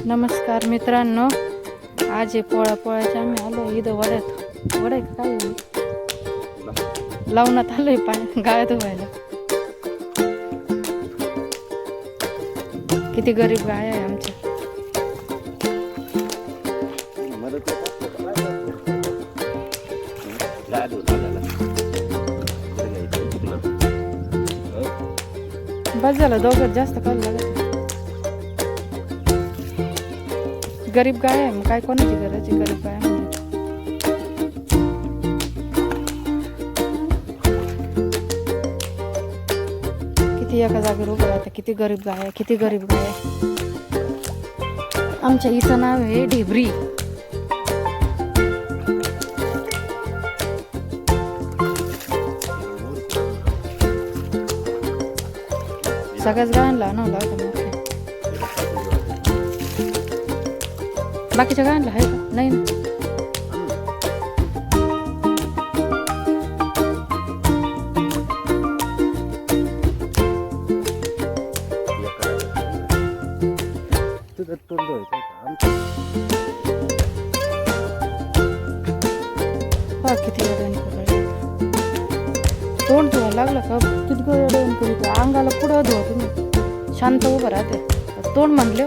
नमस्कार मित्रांनो, आज आहे पोळ्याच्या आम्ही आलो इथं वड्यात. वड्या काय लावण्यात आलोय पाणी गाय धुवायला. किती गरीब गाय आहे आमच्या. बस झालं, दोघं जास्त खायला लागत. गरीब गाय आहे, मग काय कोणाची गरज आहे गरीब गाय म्हणजे. किती एका जागेवर उभं राहतं. किती गरीब गाय आहे, किती गरीब गाय आहे. आमच्या हिचं नाव आहे ढेबरी. सगळ्याच गायांना नाव लावतं. बाकीच्या गायांना आहे का? नाही ना. किती तोंड धुवायला लागलं का किती अडवून करीत. अंगाला पुढं धुवा तुम्ही, शांत उभं राहते. तोंड म्हणले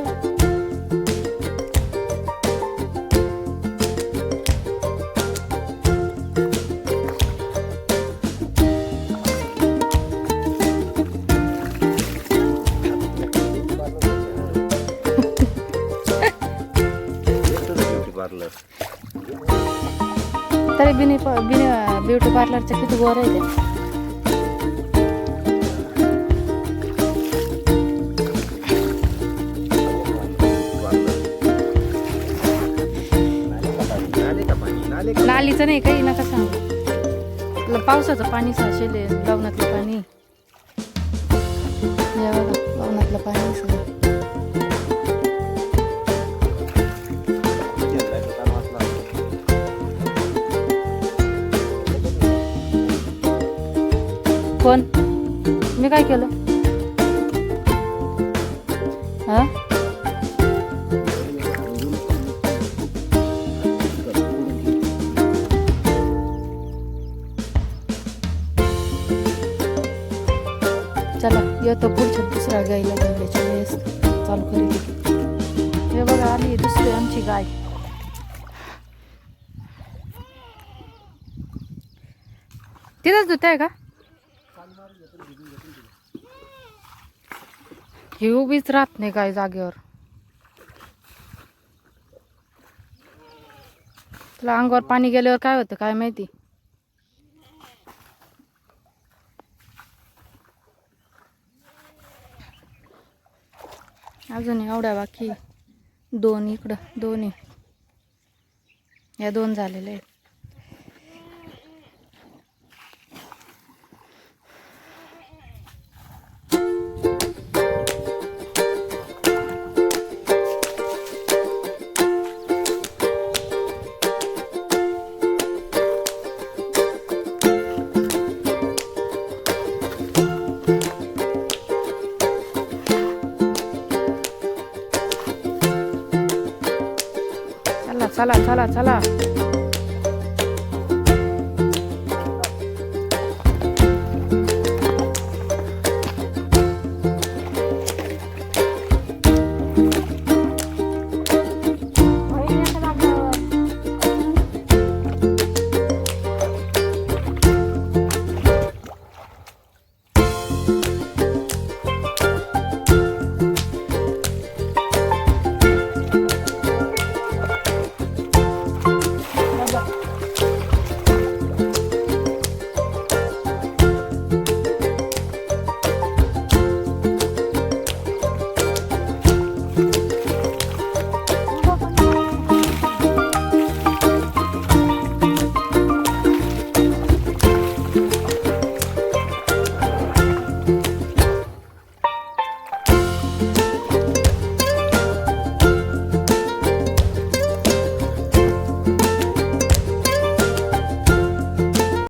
तरी बिनी ब्युटी पार्लरच्या किती गोर आहे ते. नालीचं नाही काही नका सांगू. पावसाचं पाणी साचेल, लवणातलं पाणी. या बघा, लवणातलं पाणी सगळं. कोण? मी काय केलं? हा, चला येतो पुढच्या दुसऱ्या गायला जायच्या वेळेस चालू करेल. हे बघा आली दुसरी आमची गाय. तिथंच धुत आहे का? ही उभीच राहत नाही काय जागेवर. तुला अंगावर पाणी गेल्यावर काय होतं काय माहिती. अजून एवढ्या बाकी, दोन इकडं, दोन्ही या दोन झालेले आहेत. चला चला चला चला.